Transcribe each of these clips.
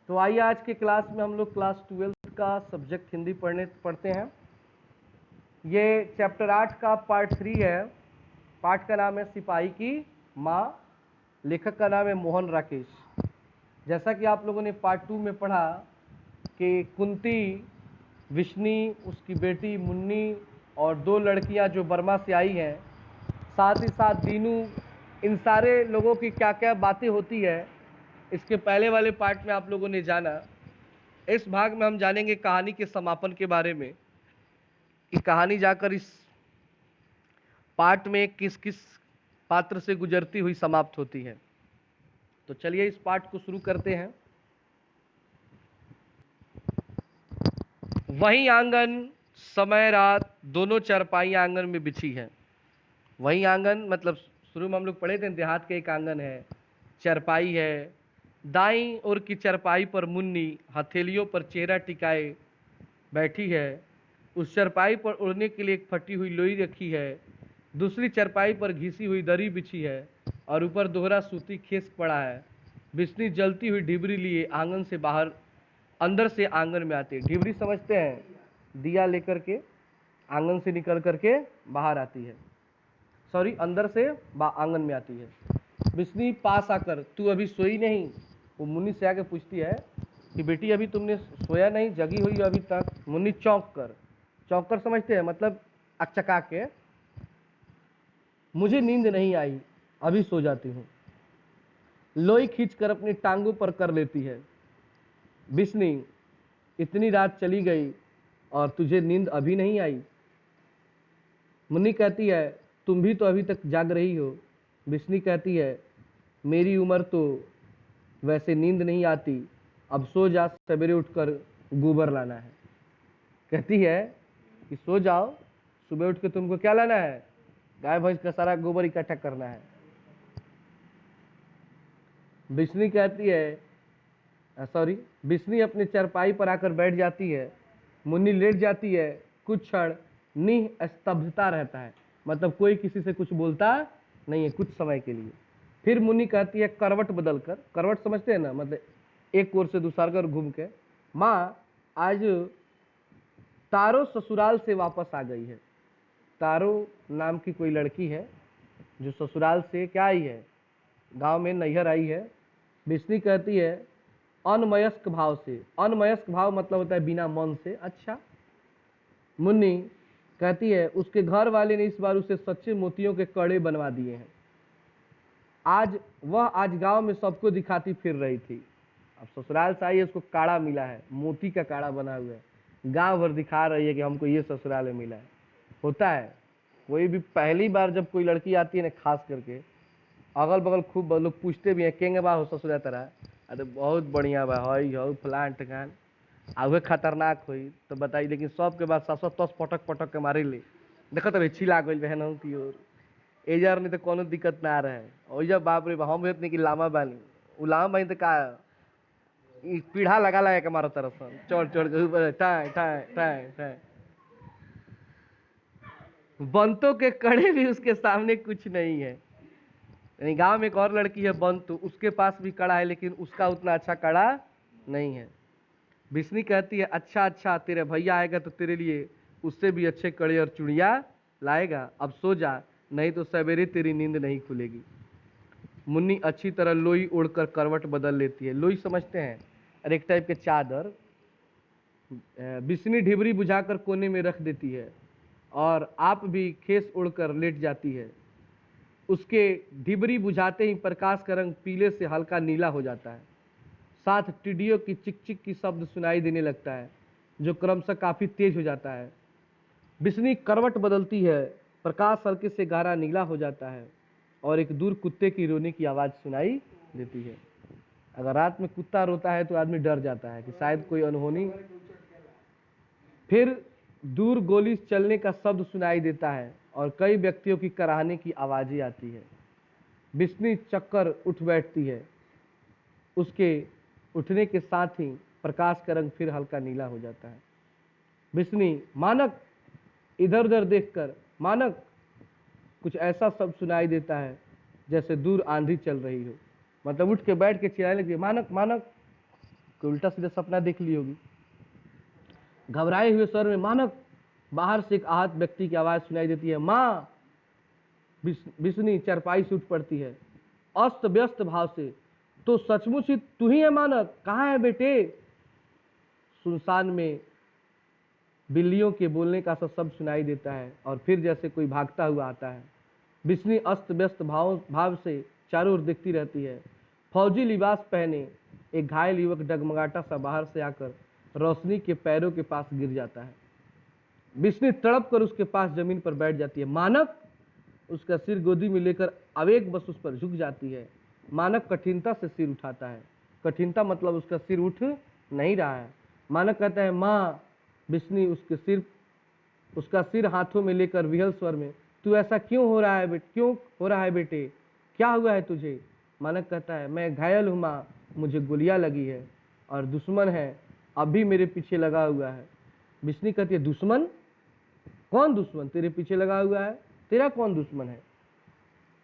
तो आइए आज के क्लास में हम लोग क्लास 12th का सब्जेक्ट हिंदी पढ़ते हैं। ये चैप्टर 8 का पार्ट 3 है। पाठ का नाम है सिपाही की माँ। लेखक का नाम है मोहन राकेश। जैसा कि आप लोगों ने पार्ट 2 में पढ़ा कि कुंती, विष्णु, उसकी बेटी मुन्नी और 2 लड़कियां जो बर्मा से आई हैं, साथ ही साथ दीनू, इन सारे लोगों की क्या क्या बातें होती है, इसके पहले वाले पार्ट में आप लोगों ने जाना। इस भाग में हम जानेंगे कहानी के समापन के बारे में कि कहानी जाकर इस पार्ट में किस किस पात्र से गुजरती हुई समाप्त होती है। तो चलिए इस पार्ट को शुरू करते हैं। वही आंगन, समय रात, दोनों चारपाई आंगन में बिछी है। वही आंगन मतलब शुरू में हम लोग पढ़े थे, देहात के एक आंगन है, चारपाई है। दाईं ओर की चारपाई पर मुन्नी हथेलियों पर चेहरा टिकाए बैठी है। उस चारपाई पर ओढ़ने के लिए एक फटी हुई लोई रखी है। दूसरी चारपाई पर घिसी हुई दरी बिछी है और ऊपर दोहरा सूती खेस पड़ा है। बिस्नी जलती हुई ढिबरी लिए आंगन से बाहर अंदर से आंगन में आती है। ढिबरी समझते हैं, दिया लेकर के आंगन से निकल करके बाहर आती है, सॉरी अंदर से आंगन में आती है। बिस्नी पास आकर, तू अभी सोई नहीं? वो मुन्नी से आके पूछती है कि बेटी अभी तुमने सोया नहीं, जगी हुई अभी तक? मुन्नी चौंक कर समझते हैं मतलब अकचका के, मुझे नींद नहीं आई, अभी सो जाती हूँ। लोई खींचकर अपनी टांगों पर कर लेती है। बिस्नी, इतनी रात चली गई और तुझे नींद अभी नहीं आई? मुन्नी कहती है तुम भी तो अभी तक जाग रही हो। बिस्नी कहती है मेरी उम्र तो वैसे नींद नहीं आती, अब सो जा, सवेरे उठकर गोबर लाना है। कहती है कि सो जाओ, सुबह उठ के तुमको क्या लाना है? गाय भैंस का सारा गोबर इकट्ठा करना है। बिस्नी कहती है सॉरी बिस्नी अपनी चारपाई पर आकर बैठ जाती है। मुन्नी लेट जाती है। कुछ क्षण निस्तब्धता रहता है, मतलब कोई किसी से कुछ बोलता नहीं है कुछ समय के लिए। फिर मुन्नी कहती है करवट बदल कर, करवट समझते हैं ना, मतलब एक ओर से दूसरा कर घूम के, माँ आज तारो ससुराल से वापस आ गई है। तारो नाम की कोई लड़की है जो ससुराल से क्या आई है, गांव में नैहर आई है। बिस्नी कहती है अनमयस्क भाव से, अनमयस्क भाव मतलब होता है बिना मन से। अच्छा। मुन्नी कहती है उसके घर वाले ने इस बार उसे सच्चे मोतियों के कड़े बनवा दिए हैं। आज गांव में सबको दिखाती फिर रही थी। अब ससुराल से आई है, उसको काड़ा मिला है, मोती का काड़ा बना हुआ है, गांव भर दिखा रही है कि हमको ये ससुराल में मिला है। होता है कोई भी पहली बार जब कोई लड़की आती है ना, खास करके अगल बगल खूब लोग पूछते भी हैं केंगे बा हो ससुरा तरह, अरे बहुत बढ़िया बा, हई हो फलान ठिकान, आगे खतरनाक हुई तो बताई, लेकिन सबके बाद सास तस पटक पटक के मारे ले। देखो तो छिला गई बहन की ओर एजार नहीं तो कोनो दिक्कत ना रहे। ओइजा बाप रे हम हेत नहीं कि लामा बानी, उ लामा बानी तो का पीढ़ा लगा लगा के मारो तरफ चढ़ चढ़ के ऊपर टाय टाय टाय टाय। बंतों के कड़े भी उसके सामने कुछ नहीं है। यानी गांव में एक और लड़की है बंतु, उसके पास भी कड़ा है लेकिन उसका उतना अच्छा कड़ा नहीं है। बिस्नी कहती है अच्छा अच्छा, तेरे भैया आएगा तो तेरे लिए उससे भी अच्छे कड़े और चूड़िया लाएगा, अब सो जा, नहीं तो सवेरे तेरी नींद नहीं खुलेगी। मुन्नी अच्छी तरह लोई ओढ़कर करवट बदल लेती है। लोई समझते हैं, और एक टाइप के चादर। बिस्नी ढिबरी बुझाकर कोने में रख देती है और आप भी खेस उड़कर लेट जाती है। उसके ढिबरी बुझाते ही प्रकाश का रंग पीले से हल्का नीला हो जाता है, साथ टिड्डियों की चिक चिक की शब्द सुनाई देने लगता है जो क्रमशः काफी तेज हो जाता है। बिस्नी करवट बदलती है, प्रकाश हल्के से गहरा नीला हो जाता है और एक दूर कुत्ते की रोने की आवाज सुनाई देती है। अगर रात में कुत्ता रोता है तो आदमी डर जाता है कि शायद कोई अनहोनी। फिर दूर गोली चलने का शब्द सुनाई देता है और कई व्यक्तियों की कराहने की आवाजें आती है। बिस्नी चक्कर उठ बैठती है। उसके उठने के साथ ही प्रकाश का रंग फिर हल्का नीला हो जाता है। बिस्नी, मानक, इधर उधर देखकर, मानक, कुछ ऐसा शब्द सुनाई देता है जैसे दूर आंधी चल रही हो, मतलब उठ के बैठ के चिल्लाने लगी मानक मानक। कोई उल्टा सीधा सपना देख ली होगी। घबराए हुए स्वर में मानक बाहर से एक आहत व्यक्ति की आवाज सुनाई देती है, माँ। बिस्नी चारपाई से उठ पड़ती है अस्त व्यस्त भाव से। तो सचमुच ही तू ही है मानक, कहाँ है बेटे? सुनसान में बिल्लियों के बोलने का सा शब्द सुनाई देता है और फिर जैसे कोई भागता हुआ आता है। बिस्नी अस्त व्यस्त भाव से चारों ओर देखती रहती है। फौजी लिबास पहने एक घायल युवक डगमगाता सा बाहर से आकर रोशनी के पैरों के पास गिर जाता है। बिस्नी तड़प कर उसके पास जमीन पर बैठ जाती है। मानक उसका सिर गोदी में लेकर आवेग बस उस पर झुक जाती है। मानक कठिनता से सिर उठाता है। कठिनता मतलब उसका सिर उठ नहीं रहा है। मानक कहता है, माँ। बिस्नी उसका सिर हाथों में लेकर विहल स्वर में, तू ऐसा क्यों हो रहा है बेटे? क्या हुआ है तुझे? मानक कहता है, मैं घायल हूँ माँ, मुझे गोलियां लगी है और दुश्मन है, अभी मेरे पीछे लगा हुआ है। बिस्नी कहती है, दुश्मन? कौन दुश्मन तेरे पीछे लगा हुआ है? तेरा कौन दुश्मन है?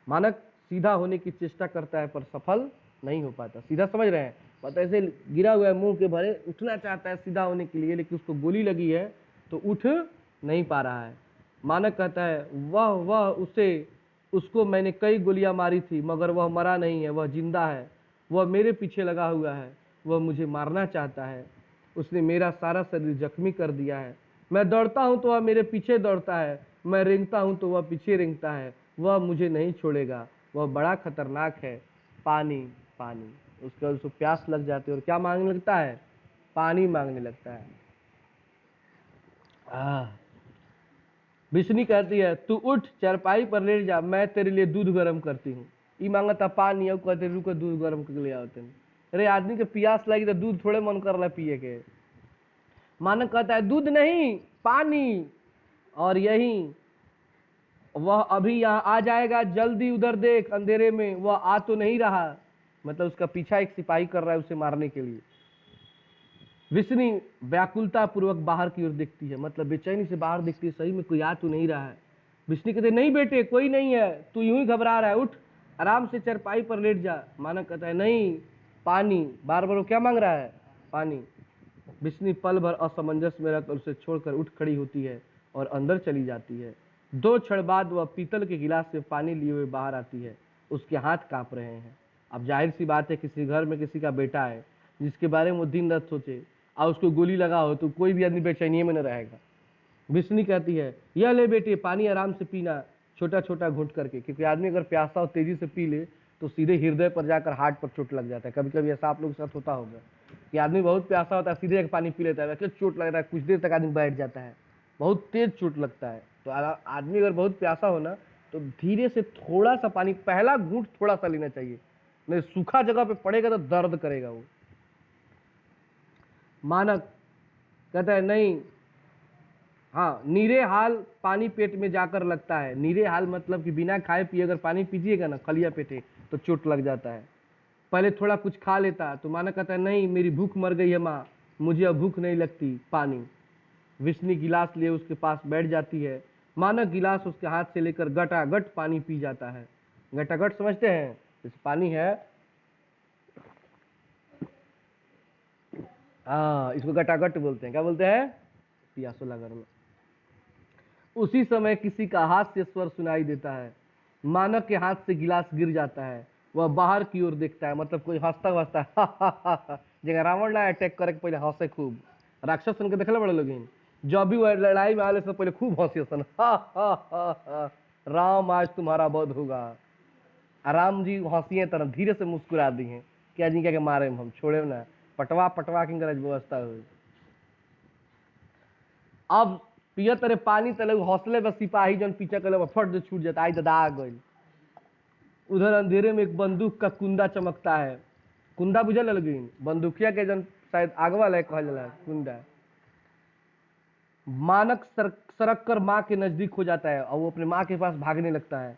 मानक सीधा होने की चेष्टा करता है पर सफल नहीं हो पाता। सीधा समझ रहे हैं? पता ऐसे गिरा हुआ है मुंह के भरे, उठना चाहता है सीधा होने के लिए, लेकिन उसको गोली लगी है तो उठ नहीं पा रहा है। मानक कहता है, उसको मैंने कई गोलियां मारी थी मगर वह मरा नहीं है, वह जिंदा है। वह मेरे पीछे लगा हुआ है, वह मुझे मारना चाहता है। उसने मेरा सारा शरीर जख्मी कर दिया है। मैं दौड़ता हूं तो वह मेरे पीछे दौड़ता है, मैं रेंगता हूं तो वह पीछे रेंगता है। वह मुझे नहीं छोड़ेगा, वह बड़ा खतरनाक है। पानी पानी। उसको प्यास लग जाती है और क्या मांगने लगता है? पानी मांगने लगता है। बिस्नी कहती है, तू उठ, चारपाई पर लेट जा, मैं तेरे लिए दूध गर्म करती हूँ। ई मांगता पानी, अब कहते रुको दूध गर्म करके ले आओ। अरे आदमी के प्यास लगी तो दूध थोड़े मन कर रहा पिए के। मानक कहता है, दूध नहीं, पानी। और यही वह अभी यहाँ आ जाएगा, जल्दी उधर देख, अंधेरे में वह आ तो नहीं रहा। मतलब उसका पीछा एक सिपाही कर रहा है उसे मारने के लिए। बिस्नी व्याकुलता पूर्वक बाहर की ओर देखती है, मतलब बेचैनी से बाहर देखती है, सही में कोई आ तो नहीं रहा है। बिस्नी कहते, नहीं बेटे, कोई नहीं है, तू यूं ही घबरा रहा है, उठ आराम से चारपाई पर लेट जा। मानक कहता है, नहीं, पानी। बार बार वो क्या मांग रहा है? पानी। बिस्नी पल भर असमंजस में रहकर उसे छोड़कर उठ खड़ी होती है और अंदर चली जाती है। 2 क्षण बाद वह पीतल के गिलास से पानी लिए हुए बाहर आती है। उसके हाथ कांप रहे हैं। अब जाहिर सी बात है, किसी घर में किसी का बेटा है जिसके बारे में वो दिन रात सोचे और उसको गोली लगा हो तो कोई भी आदमी बेचैनी में न रहेगा। बिस्नी कहती है, यह ले बेटे, पानी आराम से पीना, छोटा छोटा घूंट करके, क्योंकि आदमी अगर प्यासा हो तेजी से पी ले तो सीधे हृदय पर जाकर हार्ट पर चोट लग जाता है। कभी कभी ऐसा आप लोगों के साथ होता होगा कि आदमी बहुत प्यासा होता है, सीधे एक पानी पी लेता है, चोट लगता है, कुछ देर तक आदमी बैठ जाता है, बहुत तेज चोट लगता है। तो आदमी अगर बहुत प्यासा हो ना तो धीरे से थोड़ा सा पानी, पहला घूंट थोड़ा सा लेना चाहिए, नहीं सूखा जगह पे पड़ेगा तो दर्द करेगा वो। मानक कहता है, नहीं, हाँ, नीरे हाल पानी पेट में जाकर लगता है। नीरे हाल मतलब कि बिना खाए पिए अगर पानी पीजिएगा ना खलिया पेटे तो चोट लग जाता है। पहले थोड़ा कुछ खा लेता तो मानक कहता है, नहीं, मेरी भूख मर गई है माँ, मुझे अब भूख नहीं लगती, पानी। बिस्नी गिलास लिए उसके पास बैठ जाती है। मानक गिलास उसके हाथ से लेकर गटागट पानी पी जाता है। गटागट समझते हैं? जैसे पानी है, हाँ, इसको गटागट बोलते हैं। क्या बोलते हैं? पियासो लगा रहा। उसी समय किसी का हास्य स्वर सुनाई देता है। मानक के हाथ से गिलास गिर जाता है। वह बाहर की ओर देखता है, मतलब कोई हंसता हंसता है जगह रावण ना अटैक करे पहले हंसे खूब। राक्षस के देखले बड़े लोग जब भी वह लड़ाई में आले से पहले खूब हंसी सन, राम आज तुम्हारा वध होगा। राम जी हंसिए तरह धीरे से मुस्कुरा दी हैं, क्या जी क्या के मारे हम छोड़े ना, पटवा पटवा की व्यवस्था हुई। अब पिया तरे पानी तले हौसले में सिपाही जन पीछे कर फट से छूट जाता, आई दादा गई। उधर अंधेरे में एक बंदूक का कुंदा चमकता है। कुंदा बुझल लगी, बंदूकिया के जन शायद आग वाला कहल जाला कुंदा। मानक सरक कर माँ के नजदीक हो जाता है और वो अपने माँ के पास भागने लगता है।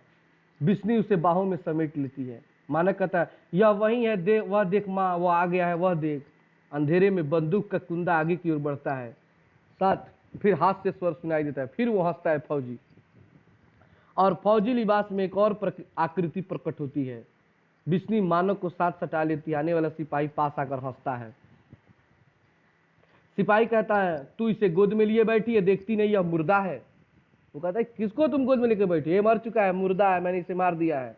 बिस्नी उसे बाहों में समेट लेती है। मानक कहता है, यह वही है, वह देख माँ, वो आ गया है, वह देख। अंधेरे में बंदूक का कुंदा आगे की ओर बढ़ता है। साथ फिर हास्य स्वर सुनाई देता है, फिर वो हंसता है फौजी, और फौजी लिबास में एक और आकृति प्रकट होती है। बिस्नी मानक को साथ सटा लेती है। आने वाला सिपाही पास आकर हंसता है। सिपाही कहता है तू इसे गोद में लिए बैठी है, देखती नहीं यह मुर्दा है। वो कहता है किसको तुम गोद में लेकर बैठी, ये मर चुका है, मुर्दा है, मैंने इसे मार दिया है।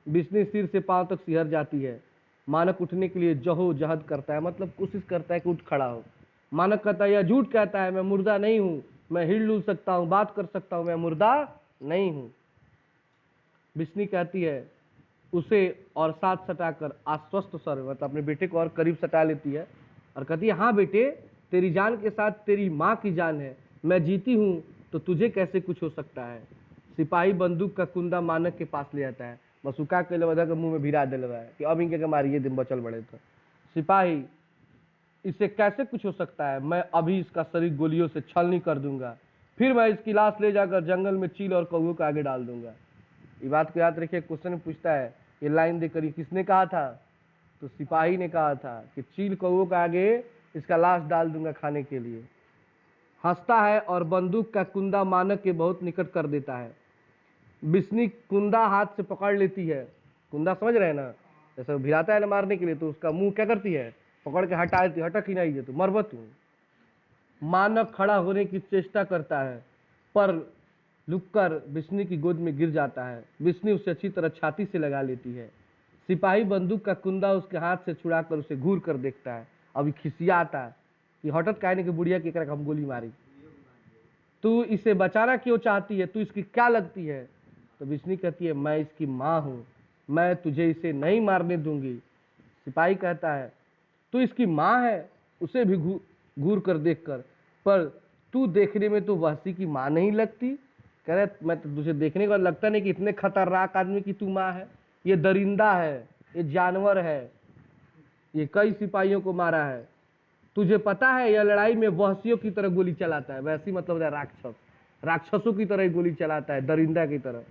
बिस्नी सिर से पांव तक सिहर जाती है। मानक उठने के लिए जहोजहद करता है, मतलब कोशिश करता है कि उठ खड़ा हो। मानक कहता है यह झूठ कहता है, मैं मुर्दा नहीं हूं, मैं हिल डुल सकता हूं, बात कर सकता हूं, मैं मुर्दा नहीं हूं। बिस्नी कहती है उसे और साथ सटाकर आश्वस्त स्वर, मतलब अपने बेटे को और करीब सटा लेती है और कहती है हाँ बेटे, तेरी जान के साथ तेरी माँ की जान है, मैं जीती हूँ तो तुझे कैसे कुछ हो सकता है। सिपाही बंदूक का कुंदा मानक के पास ले आता है, मसुका के लवधा के मुंह में भिरा दिल रहा है कि अब इनके मारिए दिन बचल बड़े। तो सिपाही इसे कैसे कुछ हो सकता है, मैं अभी इसका शरीर गोलियों से छलनी कर दूंगा, फिर मैं इसकी लाश ले जाकर जंगल में चील और कौओं को आगे डाल दूंगा। ये बात को याद रखिए, क्वेश्चन पूछता है ये लाइन देकर ये किसने कहा था, तो सिपाही ने कहा था कि चील कौओं के आगे इसका लाश डाल दूंगा खाने के लिए। हंसता है और बंदूक का कुंदा मानक के बहुत निकट कर देता है। बिस्नी कुंदा हाथ से पकड़ लेती है, कुंदा समझ रहे हैं ना, जैसे भिराता है ना मारने के लिए, तो उसका मुंह क्या करती है, पकड़ के हटा देती है, हटक ही नहीं है तो मरबत हूं। मानक खड़ा होने की चेष्टा करता है पर लुककर बिस्नी की गोद में गिर जाता है। बिस्नी उसे अच्छी तरह छाती से लगा लेती है। सिपाही बंदूक का कुंदा उसके हाथ से छुड़ाकर उसे घूर कर देखता है, अभी खिसियाता है कि हटत कहने की बुढ़िया की हम गोली मारी, तू इसे बचाना क्यों चाहती है, तू इसकी क्या लगती है। तो बिस्नी कहती है मैं इसकी माँ हूं, मैं तुझे इसे नहीं मारने दूंगी। सिपाही कहता है तू इसकी माँ है, उसे भी घूर कर देखकर, पर तू देखने में तो वहसी की माँ नहीं लगती। कह रहे मैं तो तुझे देखने का लगता नहीं कि इतने खतरनाक आदमी की तू माँ है, ये दरिंदा है, ये जानवर है, ये कई सिपाहियों को मारा है, तुझे पता है यह लड़ाई में वहसियों की तरह गोली चलाता है, वैसी मतलब राक्षस, राक्षसों की तरह गोली चलाता है, दरिंदा की तरह।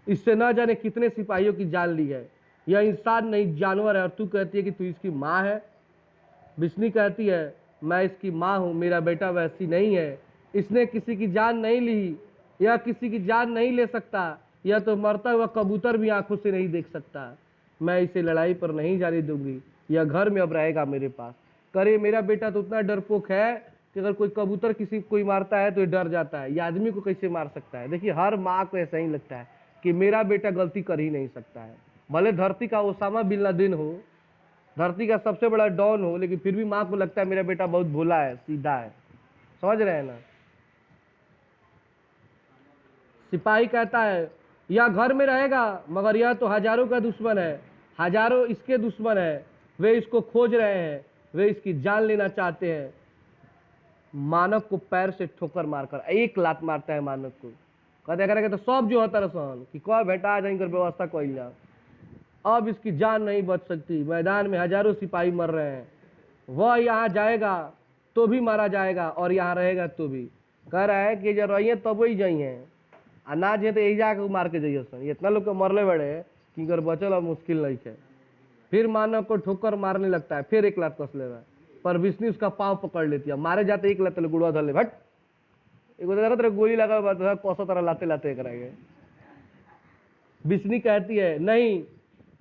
इससे न जाने कितने सिपाहियों की जान ली है, यह इंसान नहीं जानवर है, और तू कहती है कि तू इसकी माँ है। बिस्नी कहती है मैं इसकी माँ हूं, मेरा बेटा वैसी नहीं है, इसने किसी की जान नहीं ली, यह किसी की जान नहीं ले सकता, यह तो मरता हुआ कबूतर भी आंखों से नहीं देख सकता, मैं इसे लड़ाई पर नहीं जाने दूंगी, यह घर में अब रहेगा मेरे पास। करे मेरा बेटा तो उतना डरपोक है कि अगर कोई कबूतर किसी कोई मारता है तो ये डर जाता है, ये आदमी को कैसे मार सकता है। देखिए हर माँ को ऐसा ही लगता है कि मेरा बेटा गलती कर ही नहीं सकता है, भले धरती का ओसामा बिन लादेन हो, धरती का सबसे बड़ा डॉन हो, लेकिन फिर भी माँ को लगता है मेरा बेटा बहुत भोला है, सीधा है। समझ रहे हैं ना। सिपाही कहता है यह घर में रहेगा, मगर यह तो हजारों का दुश्मन है, हजारों इसके दुश्मन है, वे इसको खोज रहे हैं, वे इसकी जान लेना चाहते हैं। मानक को पैर से ठोकर मारकर एक लात मारता है मानक को। कहते करेगा तो सब जो होता रसन कि कौ बेटा आ जाएंगे व्यवस्था कोई ना, अब इसकी जान नहीं बच सकती, मैदान में हजारों सिपाही मर रहे हैं, वह यहाँ जाएगा तो भी मारा जाएगा और यहाँ रहेगा तो भी। कह रहा है कि जब रहिए तब ही जाइए, अनाज है तो यही जाके मार के जाइए सन, इतना लोग को मरले बड़े कि अगर बचल अब मुश्किल नहीं है। फिर मानव को ठोकर मारने लगता है, फिर एक लात कस ले, पर बिस्नी उसका पाँव पकड़ लेती है, मारे जाते एक लात गुड़वा धर ले, भट एक गोली लगा कौसा तरह लाते लाते कराएंगे। बिस्नी कहती है नहीं,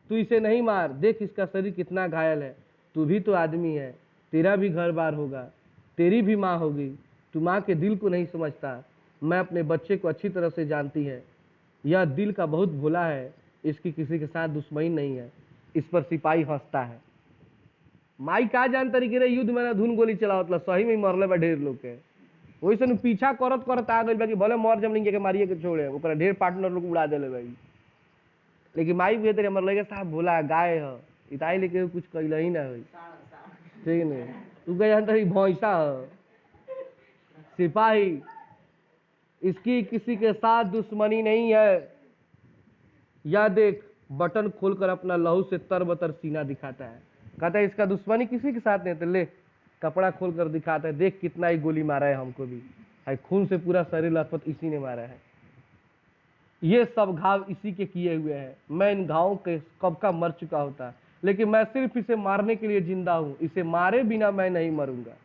तू इसे नहीं मार, देख इसका शरीर कितना घायल है, तू भी तो आदमी है, तेरा भी घर बार होगा, तेरी भी माँ होगी, तू माँ के दिल को नहीं समझता, मैं अपने बच्चे को अच्छी तरह से जानती है, यह दिल का बहुत भोला है, इसकी किसी के साथ दुश्मनी नहीं है। इस पर सिपाही हंसता है। माई का जान तरीके रे युद्ध में धुन गोली चलावत सही में मरले बा ढेर लोग के, वैसे पीछा करत करत आ गई बाकी भले मर जम के मारिए के छोड़े, ओकरा ढेर पार्टनर लोग उड़ा देले भाई। लेकिन माई भी तेरे मर लगे साहब भोला गाय है, इताई लेके कुछ कैल ही ना हुई, ठीक नहीं तू कह जानता भैंसा है। सिपाही इसकी किसी के साथ दुश्मनी नहीं है, या देख बटन खोलकर अपना लहू से तरबतर सीना दिखाता है, कहता है इसका दुश्मनी किसी के साथ नहीं, तो ले कपड़ा खोलकर दिखाता है, देख कितना ही गोली मारा है हमको भी, है खून से पूरा शरीर लथपथ इसी ने मारा है, ये सब घाव इसी के किए हुए हैं, मैं इन घावों के कब का मर चुका होता, लेकिन मैं सिर्फ इसे मारने के लिए जिंदा हूं, इसे मारे बिना मैं नहीं मरूंगा।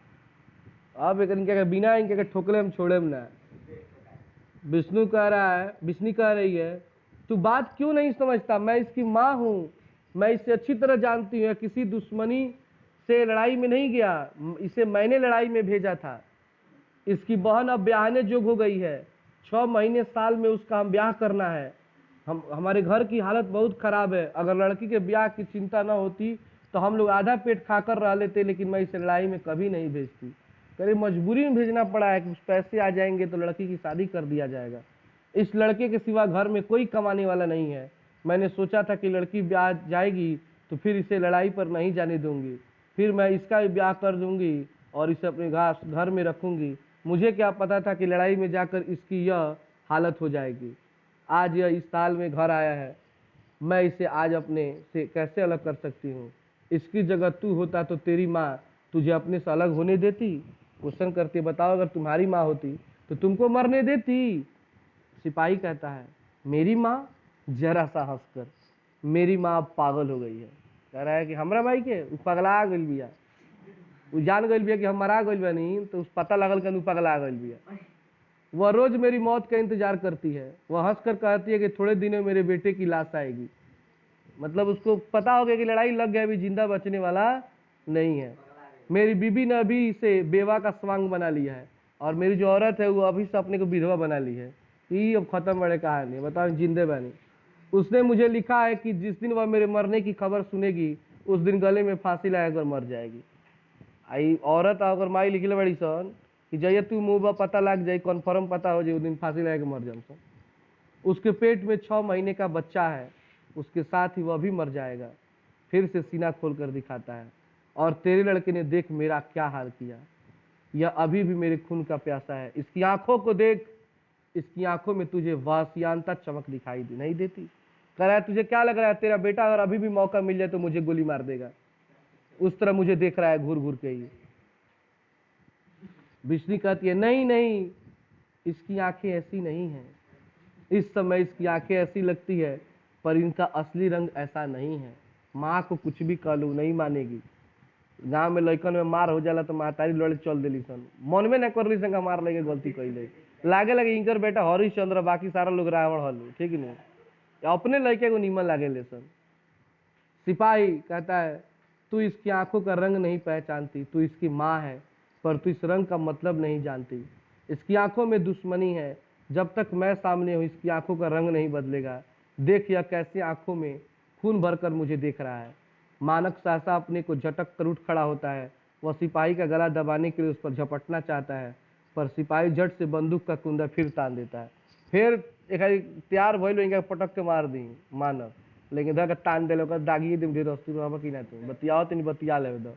अब इनके बिना इनके ठोकले हम छोड़े ना। विष्णु कह रहा है, विष्णु कह रही है तू बात क्यों नहीं समझता, मैं इसकी माँ हूं, मैं इसे अच्छी तरह जानती हूँ, किसी दुश्मनी से लड़ाई में नहीं गया, इसे मैंने लड़ाई में भेजा था। इसकी बहन अब ब्याहने जोग हो गई है, 6 महीने साल में उसका हम ब्याह करना है। हमारे घर की हालत बहुत खराब है, अगर लड़की के ब्याह की चिंता न होती तो हम लोग आधा पेट खाकर रह लेते, लेकिन मैं इसे लड़ाई में कभी नहीं भेजती। करीब मजबूरी में भेजना पड़ा है, कुछ पैसे आ जाएंगे तो लड़की की शादी कर दिया जाएगा। इस लड़के के सिवा घर में कोई कमाने वाला नहीं है। मैंने सोचा था कि लड़की ब्याह जाएगी तो फिर इसे लड़ाई पर नहीं जाने दूंगी, फिर मैं इसका भी ब्याह कर दूंगी और इसे अपने घर में रखूंगी। मुझे क्या पता था कि लड़ाई में जाकर इसकी यह हालत हो जाएगी। आज यह इस साल में घर आया है, मैं इसे आज अपने से कैसे अलग कर सकती हूँ। इसकी जगह तू होता तो तेरी माँ तुझे अपने से अलग होने देती? क्वेश्चन करती, बताओ अगर तुम्हारी माँ होती तो तुमको मरने देती? सिपाही कहता है, मेरी माँ? जरा सा हंसकर, मेरी माँ अब पागल हो गई है। कह रहा है कि हमरा भाई के पगला गई बिया, वो जान गई बिया कि हम मरा गई बनी, तो उस पता लगल कि पगला गई बिया। वह रोज मेरी मौत का इंतजार करती है। वह हंसकर कहती है कि थोड़े दिनों में मेरे बेटे की लाश आएगी। मतलब उसको पता हो गया कि लड़ाई लग गया, अभी जिंदा बचने वाला नहीं है। मेरी बीबी ने अभी इसे बेवा का स्वांग बना लिया है, और मेरी जो औरत है वो अभी से अपने को विधवा बना ली है। ये अब खत्म बड़े कहानी, बताओ जिंदे बनी। उसने मुझे लिखा है कि जिस दिन वह मेरे मरने की खबर सुनेगी उस दिन गले में फांसी लगाकर मर जाएगी। आई औरत अगर माई लिखले बड़ी सन कि जय तू मुँह पता लग जाए, कन्फर्म पता हो जाए, उस दिन फांसी लगा के मर जाऊँ सन। उसके पेट में 6 महीने का बच्चा है, उसके साथ ही वह भी मर जाएगा। फिर से सीना खोल कर दिखाता है, और तेरे लड़के ने देख मेरा क्या हाल किया, यह अभी भी मेरे खून का प्यासा है। इसकी आंखों को देख, इसकी आंखों में तुझे वासियानता चमक दिखाई नहीं देती? कह रहा है तुझे क्या लग रहा है तेरा बेटा अगर अभी भी मौका मिल जाए तो मुझे गोली मार देगा? उस तरह मुझे देख रहा है घूर घूर के ही। बिजली कहती है, नहीं नहीं, इसकी आंखें ऐसी नहीं हैं। इस समय इसकी आंखें ऐसी लगती है, पर इनका असली रंग ऐसा नहीं है। माँ को कुछ भी कह लू नहीं मानेगी। गांव में लड़कन में मार हो जाला तो मातारी लड़े चल दिली सन, मन में न कर ली सन मार लेके गलती कैले, लागे लगे इनकर बेटा हरिश्चंद्र, बाकी सारा लोग रावण हलू, ठीक नहीं? अपने लड़के को नीमन लागे ले सन। सिपाही कहता है, तू इसकी आंखों का रंग नहीं पहचानती, तू इसकी माँ है, पर तू इस रंग का मतलब नहीं जानती। इसकी आंखों में दुश्मनी है, जब तक मैं सामने हूं इसकी आंखों का रंग नहीं बदलेगा। देख यह कैसे आंखों में खून भरकर मुझे देख रहा है। मानक सहसा अपने को झटक कर उठ खड़ा होता है। वह सिपाही का गला दबाने के लिए उस पर झपटना चाहता है, पर सिपाही झट से बंदूक का कुंदा फिर तान देता है। फिर एक तैयार भइल पटक के मार दी मानक, लेकिन धर के तान दिले, दागिए दिन ढेर अस्ती रहब कि ना, तुम बतियाओ तनी बतिया ले दो।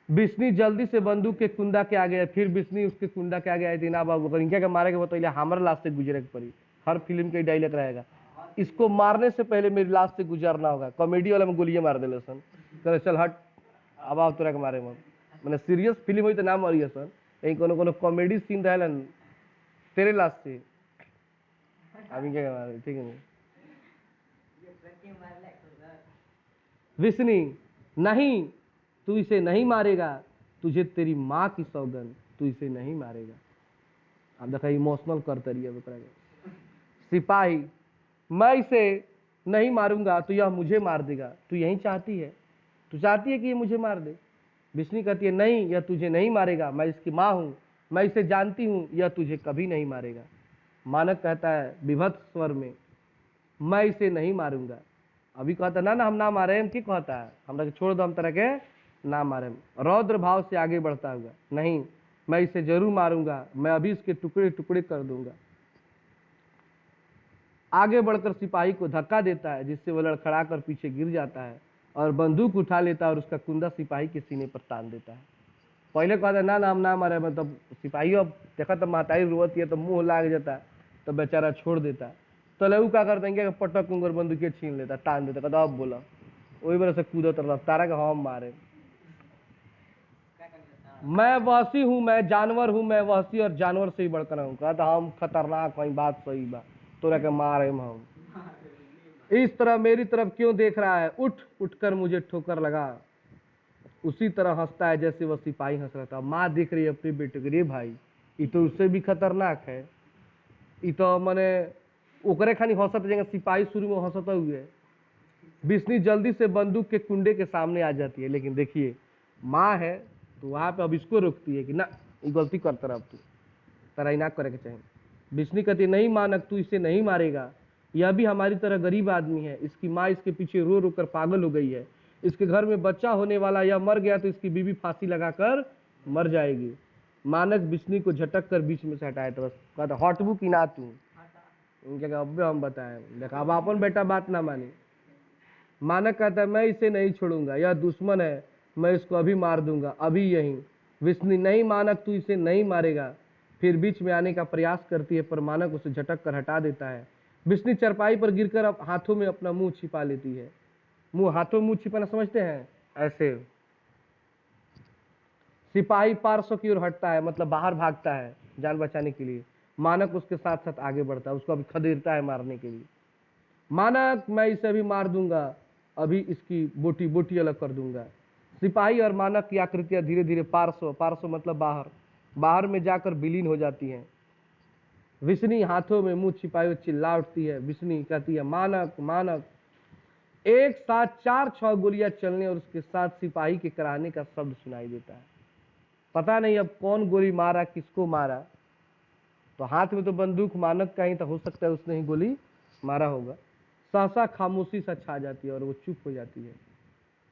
बिस्नी जल्दी से बंदूक के कुंदा के आगे, फिर बिस्नी उसके कुंदा के आगे आई थी, ना बाबू अगर इनके मारे के बतैले हमारे लाश से गुजरे के पड़ी। हर फिल्म के डायलॉग रहेगा, इसको मारने से पहले मेरी लाश से गुजरना होगा। कॉमेडी वाला में गोलियां मार दिले सन, करे चल हट अब आओ तोरा के मारे में। मैंने सीरियस फिल्म हुई तो ना मरिए सन, यही कोनो कॉमेडी सीन रहेला तेरे लाश से अब इनके मारे, ठीक है? विष्णु, नहीं, तू इसे नहीं मारेगा, तुझे तेरी माँ की सौगंध, तू इसे नहीं मारेगा। अब देखा इमोशनल करते रहिए बकरा के। सिपाही, मैं इसे नहीं मारूंगा तो यह मुझे मार देगा। तू यही चाहती है, तू चाहती है कि ये मुझे मार दे? विष्णु कहती है, नहीं, यह तुझे नहीं मारेगा, मैं इसकी माँ हूं, मैं इसे जानती हूं, यह तुझे कभी नहीं मारेगा। मानक कहता है विभत्स स्वर में, मैं इसे नहीं मारूंगा। अभी कहता ना ना हम ना मारे, हम की कहता है हमरा छोड़ दो, हम तरह के ना मारे। रौद्र भाव से आगे बढ़ता हुआ, नहीं, मैं इसे जरूर मारूंगा, मैं अभी इसके टुकड़े टुकड़े कर दूंगा। आगे बढ़कर सिपाही को धक्का देता है, जिससे वह लड़खड़ा कर पीछे गिर जाता है और बंदूक उठा लेता है और उसका कुंदा सिपाही के सीने पर तान देता है। पहले कहता ना ना हम ना मारे, मतलब सिपाही अब देखा तो माताई रोती है तो मुंह लाग जाता है, तो बेचारा छोड़ देता है। तो लहू क्या कर देंगे, पटक उंगर बंदूकें छीन लेता, तान देता, कहता अब बोला, वही वजह से कूदत रहा तारा के हम मारे। मैं वहसी हूँ, मैं जानवर हूँ, मैं वहसी और जानवर से ही बढ़कर हूँ। कहता हम खतरनाक, वही बात सही बा, तोरा के मारे हम। इस तरह मेरी तरफ क्यों देख रहा है, उठ उठकर मुझे ठोकर लगा। उसी तरह हंसता है जैसे वह सिपाही हंस रहा था। माँ देख रही है अपने बेटे को, रे भाई ये तो उससे भी खतरनाक है, ये तो मने ओकरे खानी हंसत जगह सिपाही शुरू में हंसत हुए। बिस्नी जल्दी से बंदूक के कुंडे के सामने आ जाती है, लेकिन देखिए माँ है तो वहां पे अब इसको रोकती है कि ना ये गलती करता रहा, अब तू तेरा इनाक करे के चाहिए। बिस्नी कहती है नहीं मानक, तू इसे नहीं मारेगा, यह भी हमारी तरह गरीब आदमी है, इसकी माँ इसके पीछे रो रो कर पागल हो गई है, इसके घर में बच्चा होने वाला, यह मर गया तो इसकी बीवी फांसी लगाकर मर जाएगी। मानक बिस्नी को झटक कर बीच में से हटाए तो बस कहता हटबू की ना तू, उनके कहा अब हम बताएं, देखा अब अपन बेटा बात ना माने। मानक कहता है मैं इसे नहीं छोड़ूंगा, यह दुश्मन है, मैं इसको अभी मार दूंगा, अभी यहीं। विष्णु नहीं मानक, तू इसे नहीं मारेगा। फिर बीच में आने का प्रयास करती है पर मानक उसे झटक कर हटा देता है। विष्णु चरपाई पर गिरकर अब हाथों में अपना मुंह छिपा लेती है। मुंह हाथों में मुंह छिपाना समझते हैं, ऐसे सिपाही पार्श्व की ओर हटता है, मतलब बाहर भागता है जान बचाने के लिए। मानक उसके साथ साथ आगे बढ़ता है, उसको अभी खदेड़ता है मारने के लिए। मानक मैं इसे अभी मार दूंगा, अभी इसकी बोटी बोटी अलग कर दूंगा। सिपाही और मानक की आकृतियां धीरे धीरे पार्श्व पार्श्व मतलब बाहर बाहर में जाकर विलीन हो जाती हैं। विष्णु हाथों में मुंह छिपाए हुए चिल्ला उठती है। विष्णु कहती है मानक मानक। एक साथ 4-6 गोलियां चलने और उसके साथ सिपाही के कराने का शब्द सुनाई देता है। पता नहीं अब कौन गोली मारा, किसको मारा, तो हाथ में तो बंदूक मानक का ही, तो हो सकता है उसने ही गोली मारा होगा। सहसा खामोशी सा छा जाती है और वो चुप हो जाती है।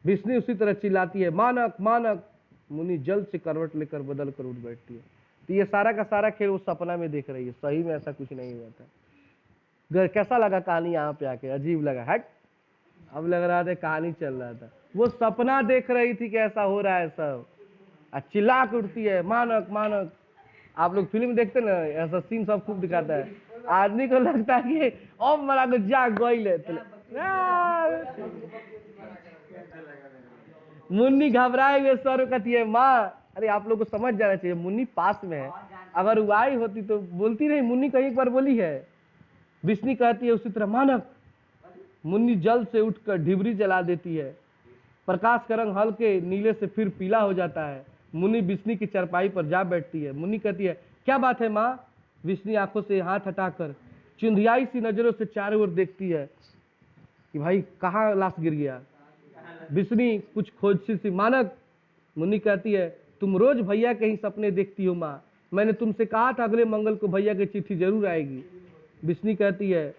विष्णु उसी तरह चिल्लाती है मानक मानक। मुनि जल्द से करवट लेकर बदल कर उठ बैठती है। तो ये सारा का सारा खेल वो सपना में देख रही है, सही में ऐसा कुछ नहीं हुआ था। कैसा लगा कहानी यहाँ पे आके? अजीब लगा, हट। अब लग रहा था कहानी चल रहा था, वो सपना देख रही थी कि ऐसा हो रहा है सब, चिल्ला के उठती है मानक मानक। आप लोग फिल्म देखते ना, ऐसा सीन सब खूब दिखाता है, आदमी को लगता है कि अब मरा को जा गई है। मुन्नी घबराए हुए सर कहती है माँ। अरे आप लोग को समझ जाना चाहिए, मुन्नी पास में है, अगर वो आई होती तो बोलती नहीं। मुन्नी कहीं पर बोली है। विष्णु कहती है उसी तरह मानक। मुन्नी जल्द से उठकर ढिबरी जला देती है। प्रकाश का रंग हल्के नीले से फिर पीला हो जाता है। मुन्नी विष्णु की चरपाई पर जा बैठती है। मुन्नी कहती है क्या बात है माँ? विष्णु आंखों से हाथ हटाकर चुंधियाई सी नजरों से चारों ओर देखती है कि भाई कहाँ लाश गिर गया। विष्णु कुछ खोजती सी मानक। मुन्नी कहती है तुम रोज भैया के ही सपने देखती हो माँ, मैंने तुमसे कहा था अगले मंगल को भैया की चिट्ठी जरूर आएगी। विष्णु कहती है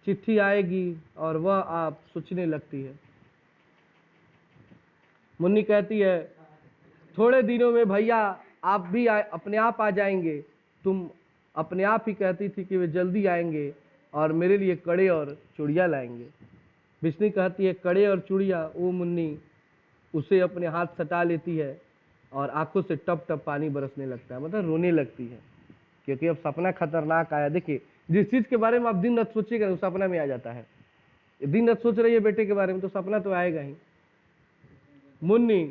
चिट्ठी आएगी, और वह आप सोचने लगती है। मुन्नी कहती है थोड़े दिनों में भैया आप भी अपने आप आ जाएंगे, तुम अपने आप ही कहती थी कि वे जल्दी आएंगे और मेरे लिए कड़े और चूड़ियाँ लाएंगे। विष्णु कहती है कड़े और चूड़ियाँ? ओ मुन्नी उसे अपने हाथ सटा लेती है और आंखों से टप टप पानी बरसने लगता है, मतलब रोने लगती है, क्योंकि अब सपना खतरनाक आया। देखिए जिस चीज के बारे में आप दिन रात सोचिएगा वो सपना में आ जाता है। दिन रात सोच रही है बेटे के बारे में तो सपना तो आएगा ही। मुन्नी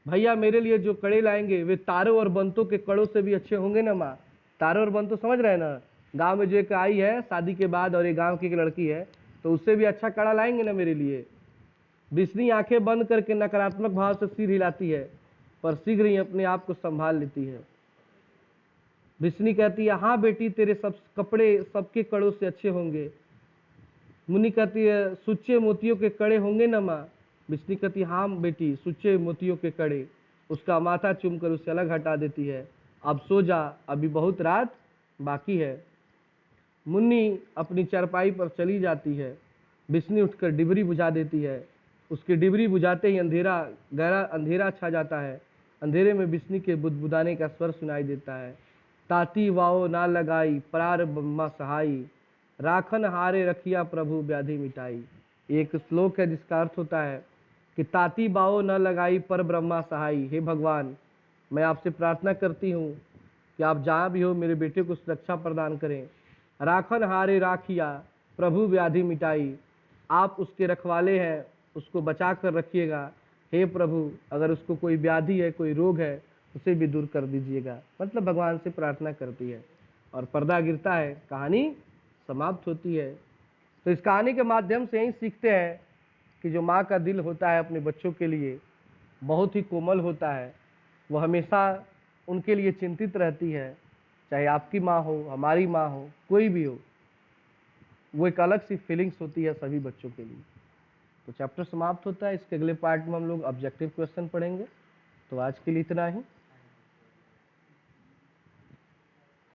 भैया मेरे लिए जो कड़े लाएंगे वे तारों और बंतों के कड़ों से भी अच्छे होंगे ना माँ? तारों और बंतों समझ रहे हैं ना, गांव में जो एक आई है शादी के बाद और एक गांव की एक लड़की है, तो उससे भी अच्छा कड़ा लाएंगे ना मेरे लिए? विष्णु आंखें बंद करके नकारात्मक भाव से सिर हिलाती है, पर शीघ्र ही अपने आप को संभाल लेती है। विष्णु कहती है हाँ बेटी तेरे सब कपड़े सबके कड़ों से अच्छे होंगे। मुन्नी कहती है सुच्चे मोतियों के कड़े होंगे ना माँ? विष्णु कहती है हाँ बेटी सुच्चे मोतियों के कड़े। उसका माथा चूमकर उसे अलग हटा देती है। अब सो जा, अभी बहुत रात बाकी है। मुन्नी अपनी चारपाई पर चली जाती है। विष्णु उठकर डिबरी बुझा देती है। उसकी डिबरी बुझाते ही अंधेरा गहरा अंधेरा छा जाता है। अंधेरे में विष्णु के बुदबुदाने का स्वर सुनाई देता है। ताती वाओ ना लगाई प्रार ब्रह्मा सहाई, राखन हारे रखिया प्रभु व्याधि मिटाई। एक श्लोक है जिसका अर्थ होता है कि ताती बाओ न लगाई पर ब्रह्मा सहाई। हे भगवान मैं आपसे प्रार्थना करती हूँ कि आप जहाँ भी हो मेरे बेटे को सुरक्षा प्रदान करें। राखन हारे राखिया प्रभु व्याधि मिटाई, आप उसके रखवाले हैं, उसको बचा कर रखिएगा। हे प्रभु अगर उसको कोई व्याधि है, कोई रोग है, उसे भी दूर कर दीजिएगा। मतलब भगवान से प्रार्थना करती है और पर्दा गिरता है, कहानी समाप्त होती है। तो इस कहानी के माध्यम से यही सीखते हैं कि जो माँ का दिल होता है अपने बच्चों के लिए बहुत ही कोमल होता है। वो हमेशा उनके लिए चिंतित रहती है, चाहे आपकी माँ हो, हमारी माँ हो, कोई भी हो। वो एक अलग सी फीलिंग्स होती है सभी बच्चों के लिए। तो चैप्टर समाप्त होता है। इसके अगले पार्ट में हम लोग ऑब्जेक्टिव क्वेश्चन पढ़ेंगे। तो आज के लिए इतना ही।